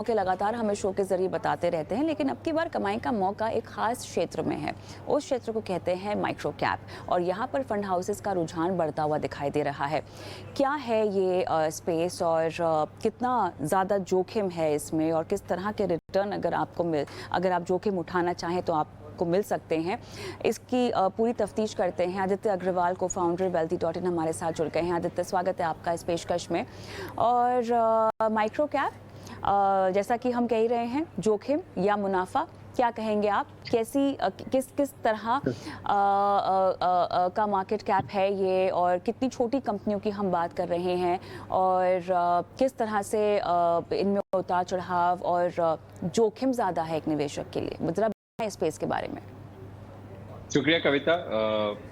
मौके लगातार हमें शो के जरिए बताते रहते हैं, लेकिन अब की बार कमाई का मौका एक खास क्षेत्र में है। उस क्षेत्र को कहते हैं माइक्रो कैप, और यहाँ पर फंड हाउसेस का रुझान बढ़ता हुआ दिखाई दे रहा है। क्या है ये स्पेस, और कितना ज़्यादा जोखिम है इसमें, और किस तरह के रिटर्न अगर आप जोखिम उठाना चाहें तो आप को मिल सकते हैं, इसकी पूरी तफ्तीश करते हैं। आदित्य अग्रवाल को फाउंडर wealthy.in हमारे साथ जुड़ गए हैं। आदित्य, स्वागत है आपका इस पेशकश में। और माइक्रो कैप, जैसा कि हम कह रहे हैं, जोखिम या मुनाफा, क्या कहेंगे आप? किस किस तरह का मार्केट कैप है ये, और कितनी छोटी कंपनियों की हम बात कर रहे हैं, और किस तरह से इनमें उतार चढ़ाव और जोखिम ज़्यादा है एक निवेशक के लिए? जरा बताएं स्पेस के बारे में। शुक्रिया कविता।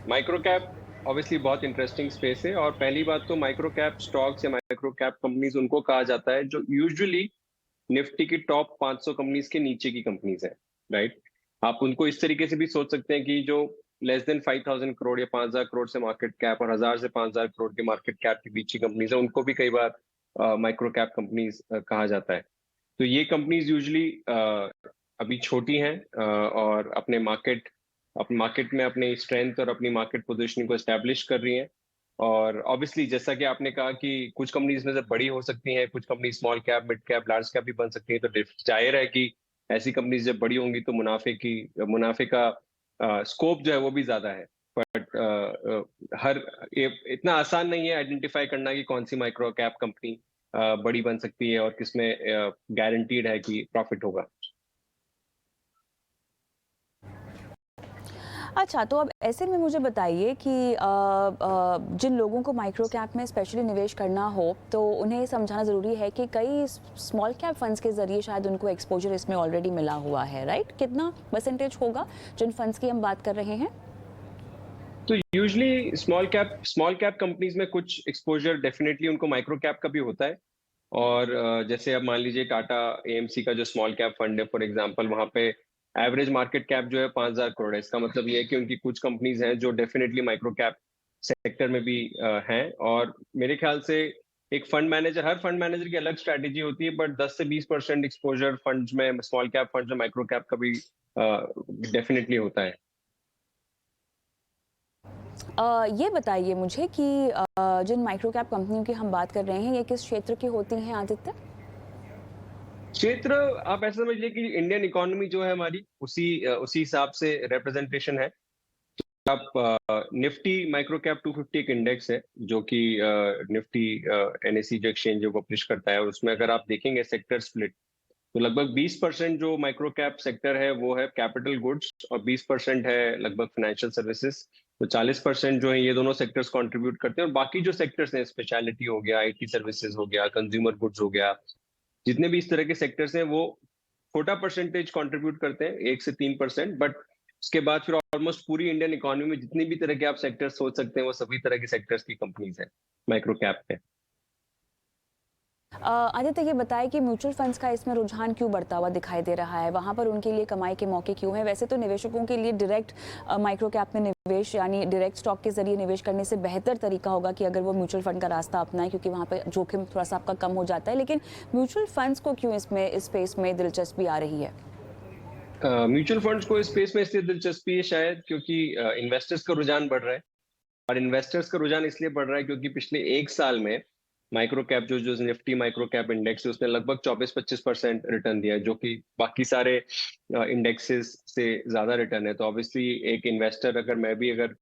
माइक्रो कैप ऑब्वियसली बहुत इंटरेस्टिंग स्पेस है। और पहली बात तो माइक्रो कैप स्टॉक्स या माइक्रो कैप कंपनीज उनको कहा जाता है जो यूजुअली निफ्टी की टॉप 500 कंपनीज के नीचे की कंपनीज है, राइट। आप उनको इस तरीके से भी सोच सकते हैं कि जो लेस देन 5,000 करोड़ या 5,000 करोड़ से मार्केट कैप और 1,000 से 5,000 करोड़ के मार्केट कैप के बीच की कंपनीज है, उनको भी कई बार माइक्रो कैप कंपनीज कहा जाता है। तो ये कंपनीज यूजुअली अभी छोटी हैं और अपने मार्केट में अपनी स्ट्रेंथ और अपनी मार्केट पोजीशनिंग को एस्टेब्लिश कर रही हैं। और ऑब्वियसली जैसा कि आपने कहा कि कुछ कंपनीज में से बड़ी हो सकती हैं, कुछ company small cap, mid cap, large cap भी बन सकती हैं। तो जाहिर है कि ऐसी कंपनीज जब बड़ी होंगी तो मुनाफे का स्कोप जो है वो भी ज्यादा है। बट हर इतना आसान नहीं है आइडेंटिफाई करना कि कौन सी माइक्रो कैप कंपनी बड़ी बन सकती है और किसमें गारंटीड है कि प्रॉफिट होगा। अच्छा, तो अब ऐसे में मुझे बताइए कि जिन लोगों को माइक्रो कैप में स्पेशली निवेश करना हो, तो उन्हें समझाना ज़रूरी है कि कई स्मॉल कैप फंड्स के ज़रिए शायद उनको एक्सपोजर इसमें ऑलरेडी मिला हुआ है, राइट? कितना परसेंटेज होगा जिन फंड्स की हम बात कर रहे हैं? तो यूजुअली स्मॉल कैप कंपनीज में कुछ एक्सपोजर डेफिनेटली उनको माइक्रो कैप का भी होता है। और जैसे अब मान लीजिए टाटा एएमसी का जो स्मॉल कैप फंड है फॉर एग्जांपल, वहां पे एवरेज मार्केट कैप जो है 5,000 करोड़ है। इसका मतलब ये है कि उनकी कुछ कंपनीज हैं जो डेफिनेटली माइक्रो कैप सेक्टर में भी हैं। और मेरे ख्याल से हर फंड मैनेजर की अलग स्ट्रैटेजी होती है, बट 10 से 20% एक्सपोजर फंड्स में, स्मॉल कैप फंड्स में माइक्रो कैप का भी डेफिनेटली होता है। ये बताइए मुझे कि जिन माइक्रो कैप कंपनियों की हम बात कर रहे हैं, ये किस क्षेत्र की होती हैं, आदित्य? क्षेत्र आप ऐसा समझ लीजिए कि इंडियन इकोनॉमी जो है हमारी, उसी हिसाब से रिप्रेजेंटेशन है। आप निफ्टी माइक्रो कैप 250 एक इंडेक्स है जो कि निफ्टी एनएसई जो एक्सचेंज जो पब्लिश करता है, और उसमें अगर आप देखेंगे सेक्टर स्प्लिट, तो लगभग 20% जो माइक्रो कैप सेक्टर है वो है कैपिटल गुड्स, और 20% है लगभग फाइनेंशियल सर्विसेज। तो 40% जो है ये दोनों सेक्टर्स कंट्रीब्यूट करते हैं। और बाकी जो सेक्टर्स हैं, स्पेशलिटी हो गया, आईटी सर्विसेज हो गया, कंज्यूमर गुड्स हो गया, जितने भी इस तरह के सेक्टर्स हैं वो छोटा परसेंटेज कंट्रीब्यूट करते हैं, 1 से 3%। बट उसके बाद फिर ऑलमोस्ट पूरी इंडियन इकोनॉमी में जितनी भी तरह के आप सेक्टर्स सोच सकते हैं वो सभी तरह के सेक्टर्स की कंपनीज हैं माइक्रो कैप में। आदित्य, ये बताएं कि म्यूचुअल फंड्स का इसमें रुझान क्यों बढ़ता हुआ दिखाई दे रहा है? वहां पर उनके लिए कमाई के मौके क्यों हैं? वैसे तो निवेशकों के लिए डायरेक्ट माइक्रो कैप में निवेश, यानी डायरेक्ट स्टॉक के जरिए निवेश करने से बेहतर तरीका होगा कि अगर वो म्यूचुअल फंड का रास्ता अपनाए, क्योंकि वहां पर जोखिम थोड़ा सा आपका कम हो जाता है। लेकिन म्यूचुअल फंड्स को क्यों इस स्पेस में दिलचस्पी आ रही है? म्यूचुअल फंड्स को इस स्पेस में इसलिए दिलचस्पी है शायद क्योंकि इन्वेस्टर्स का रुझान बढ़ रहा है। और इन्वेस्टर्स का रुझान इसलिए बढ़ रहा है क्योंकि पिछले 1 साल में माइक्रो कैप जो जो निफ्टी माइक्रो कैप इंडेक्स है उसने लगभग 24-25% रिटर्न दिया है, जो कि बाकी सारे इंडेक्सेस से ज्यादा रिटर्न है। तो ऑब्वियसली एक इन्वेस्टर, अगर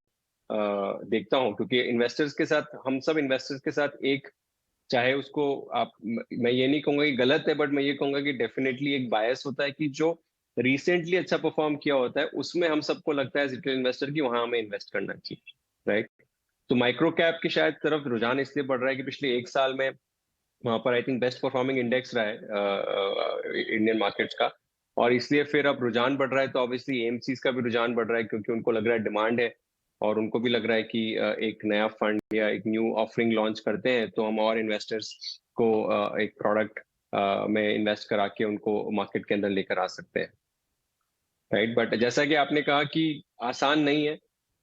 देखता हूँ, क्योंकि इन्वेस्टर्स के साथ, हम सब इन्वेस्टर्स के साथ एक, चाहे उसको आप, मैं ये नहीं कहूंगा कि गलत है, बट मैं ये कहूंगा कि डेफिनेटली एक बायस होता है कि जो रिसेंटली अच्छा परफॉर्म किया होता है उसमें हम सबको लगता है रिटेल इन्वेस्टर की वहां हमें इन्वेस्ट करना चाहिए, राइट। तो माइक्रो कैप की शायद तरफ रुझान इसलिए बढ़ रहा है कि पिछले 1 साल में वहां पर I think best performing index रहा है इंडियन मार्केट्स का। और इसलिए फिर अब रुझान बढ़ रहा है, तो ऑब्वियसली एएमसीज का भी रुझान बढ़ रहा है क्योंकि उनको लग रहा है डिमांड है। और उनको भी लग रहा है कि एक नया फंड या एक न्यू ऑफरिंग लॉन्च करते हैं तो हम और इन्वेस्टर्स को एक प्रोडक्ट में इन्वेस्ट करा के उनको मार्केट के अंदर लेकर आ सकते हैं, राइट। बट जैसा कि आपने कहा कि आसान नहीं है,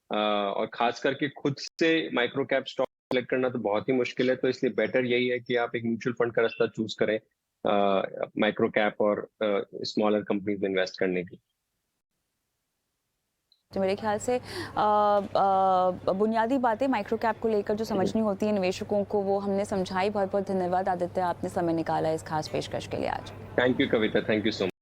और खास करके खुद से माइक्रो कैप स्टॉक सेलेक्ट करना तो बहुत ही मुश्किल है। तो इसलिए बेटर यही है कि आप एक म्यूचुअल फंड का रास्ता चूज करें, माइक्रो कैप और स्मॉलर कंपनीज में इन्वेस्ट करने की। तो मेरे ख्याल से बुनियादी बातें माइक्रो कैप को लेकर जो समझनी होती है निवेशकों को, वो हमने समझाई। बहुत बहुत धन्यवाद आदित्य, आपने समय निकाला इस खास पेशकश के लिए आज। Thank you Kavita, thank you so much.